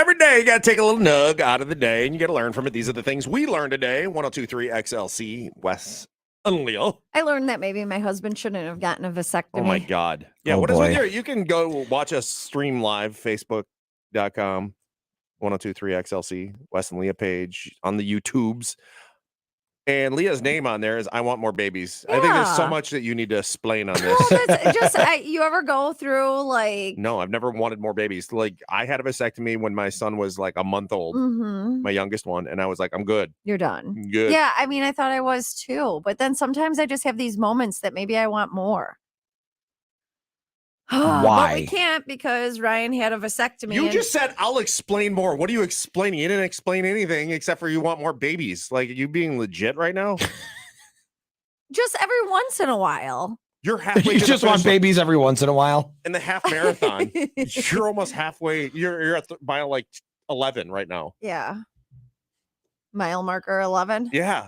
Every day you got to take a little nug out of the day and you got to learn from it. These are the things we learned today. 102.3 XLC, Wes and Leo. I learned that maybe my husband shouldn't have gotten a vasectomy. Oh my God. Yeah, what is with you? You can go watch us stream live, facebook.com, 102.3 XLC, Wes and Leah page on the YouTubes. And Leah's name on there is I Want More Babies. Yeah. I think there's so much that you need to explain on this. Well, that's just, you ever go through like... No, I've never wanted more babies. Like, I had a vasectomy when my son was like a month old, my youngest one, and I was like, I'm good. You're done. Good. Yeah, I mean, I thought I was too. But then sometimes I just have these moments that maybe I want more. Why? But we can't because Ryan had a vasectomy. You just said, I'll explain more. What are you explaining? You didn't explain anything except for you want more babies. Like, are you being legit right now? Just every once in a while. You're halfway. You just want babies every once in a while? In the half marathon. You're almost halfway. You're at mile like 11 right now. Yeah. Mile marker 11. Yeah.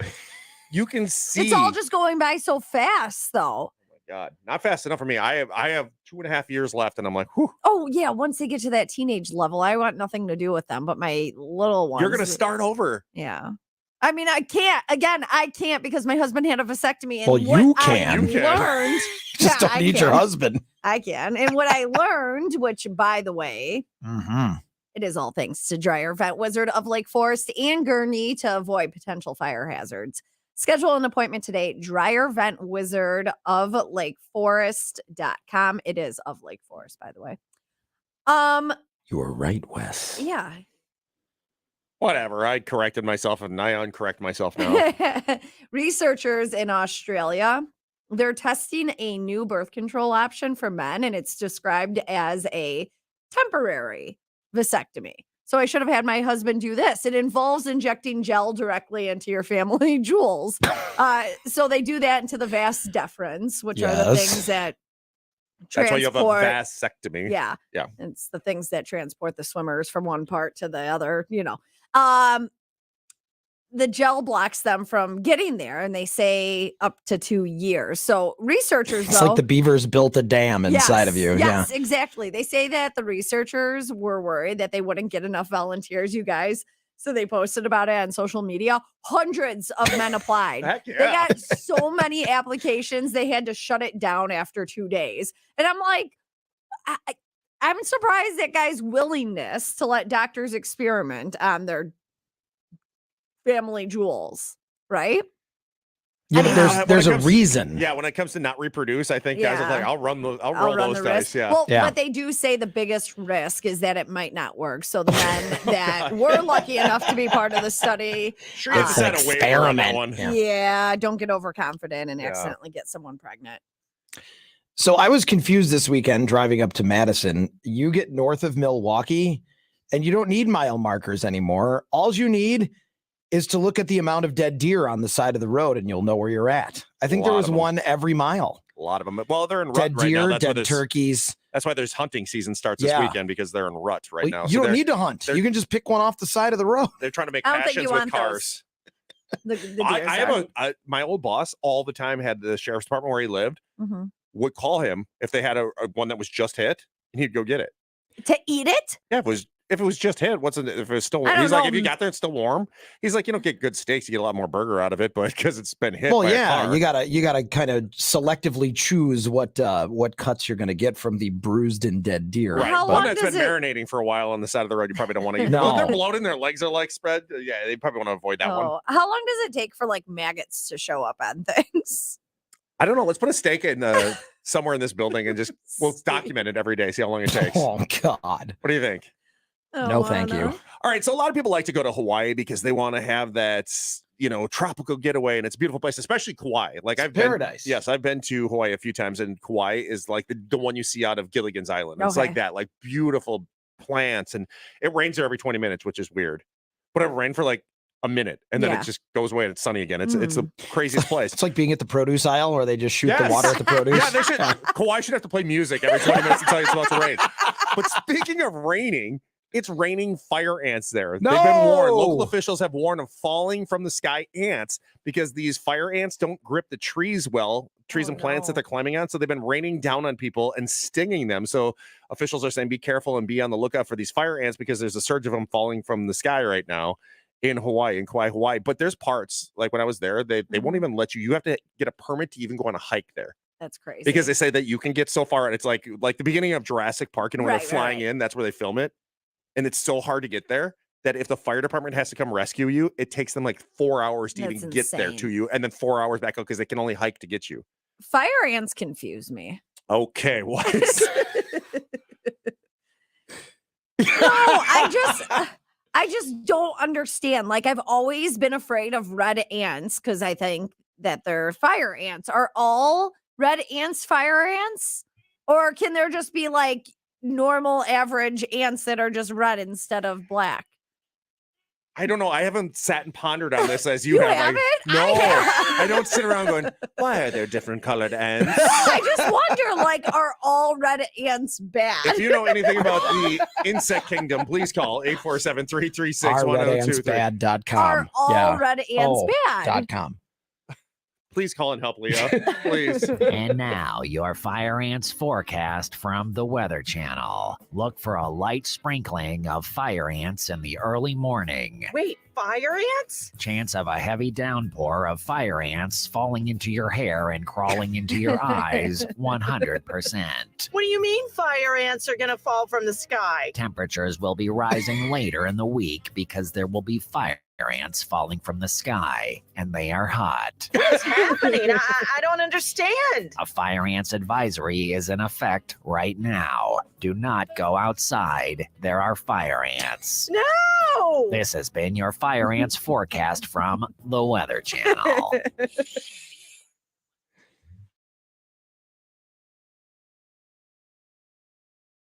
You can see. It's all just going by so fast, though. God, not fast enough for me. I have 2.5 years left, and I'm like, whew. Oh yeah, once they get to that teenage level, I want nothing to do with them. But my little ones, you're gonna start over. Yeah, I mean, I can't. Again, I can't because my husband had a vasectomy. And well, you can. Learned, just don't need your husband. I can. And what I learned, which by the way, it is all thanks to Dryer Vent Wizard of Lake Forest and Gurnee to avoid potential fire hazards. Schedule an appointment today. Dryer Vent Wizard of LakeForest.com. It is of Lake Forest, by the way. You were right, Wes. Yeah. Whatever. I corrected myself and I uncorrect myself now. Researchers in Australia, they're testing a new birth control option for men, and it's described as a temporary vasectomy. So I should have had my husband do this. It involves injecting gel directly into your family jewels. So they do that into the vas deferens, which are the things that transport. That's why you have a vasectomy. Yeah. Yeah. It's the things that transport the swimmers from one part to the other, the gel blocks them from getting there, and they say up to 2 years. So researchers, it's like the beavers built a dam inside of you. Yes, exactly. They say that the researchers were worried that they wouldn't get enough volunteers, you guys. So they posted about it on social media. Hundreds of men applied. Heck yeah. They got so many applications, they had to shut it down after 2 days. And I'm like, I'm surprised at guys' willingness to let doctors experiment on their family jewels, right? Yeah, but there's a reason. Yeah, when it comes to not reproduce, I think guys are like, I'll roll those dice. Yeah. Well, but they do say the biggest risk is that it might not work. So the men that were lucky enough to be part of the study, it's an experiment. Yeah, don't get overconfident and accidentally get someone pregnant. So I was confused this weekend driving up to Madison. You get north of Milwaukee, and you don't need mile markers anymore. All you need is to look at the amount of dead deer on the side of the road, and you'll know where you're at. I think there was one every mile. A lot of them. Well, they're in rut dead deer, right now. dead turkeys. That's why there's hunting season starts this weekend, because they're in rut right now. You don't need to hunt. You can just pick one off the side of the road. They're trying to make passions with cars. I have my old boss all the time had the sheriff's department where he lived, would call him if they had a one that was just hit, and he'd go get it. To eat it? Yeah, if it was just hit, if it was still warm? He's like, if you got there, it's still warm. He's like, you don't get good steaks, you get a lot more burger out of it, but because it's been hit. Well, yeah, you gotta kind of selectively choose what cuts you're gonna get from the bruised and dead deer. Right. One that's been marinating for a while on the side of the road, you probably don't want to eat. No. When they're bloated, their legs are like spread. Yeah, they probably want to avoid that one. How long does it take for like maggots to show up on things? I don't know. Let's put a steak in somewhere in this building and we'll document it every day. See how long it takes. Oh God. What do you think? No, thank you. All right. So a lot of people like to go to Hawaii because they want to have that, tropical getaway, and it's a beautiful place, especially Kauai. Like paradise. I've been to Hawaii a few times, and Kauai is like the one you see out of Gilligan's Island. It's like that, like beautiful plants, and it rains there every 20 minutes, which is weird. But it rained for like a minute, and then it just goes away and it's sunny again. It's the craziest place. It's like being at the produce aisle where they just shoot the water at the produce. Yeah, Kauai should have to play music every 20 minutes to tell you it's about to rain. But speaking of raining, it's raining fire ants there. No! They've been warned. Local officials have warned of falling from the sky ants because these fire ants don't grip the trees well trees Oh, and plants that no. they're climbing on. So they've been raining down on people and stinging them. So officials are saying be careful and be on the lookout for these fire ants because there's a surge of them falling from the sky right now in Hawaii, in Kauai, Hawaii. But there's parts, like when I was there, they won't Mhm. even let you. You have to get a permit to even go on a hike there. That's crazy. Because they say that you can get so far, and it's like the beginning of Jurassic Park, and when Right, they're right, flying right. in, that's where they film it, and it's so hard to get there that if the fire department has to come rescue you, it takes them like 4 hours to That's even get there to insane. you, and then 4 hours back up because they can only hike to get you. Fire ants confuse me. Okay, what? No, I just don't understand. Like I've always been afraid of red ants because I think that they're fire ants. Are all red ants fire ants? Or can there just be like normal average ants that are just red instead of black? I don't know. I haven't sat and pondered on this as you, You have. haven't? No, I I don't sit around going, why are there different colored ants? No, I just wonder, like, are all red ants bad? If you know anything about the insect kingdom, please call 847-336-1023. RedAntsBad.com. Are all red ants bad? .com. Please call and help Leah. Please. And now, your fire ants forecast from the Weather Channel. Look for a light sprinkling of fire ants in the early morning. Wait, fire ants? Chance of a heavy downpour of fire ants falling into your hair and crawling into your eyes, 100%. What do you mean fire ants are going to fall from the sky? Temperatures will be rising later in the week because there will be fire ants falling from the sky, and they are hot. What's happening? I don't understand. A fire ants advisory is in effect right now. Do not go outside. There are fire ants. No! This has been your fire ants forecast from the Weather Channel.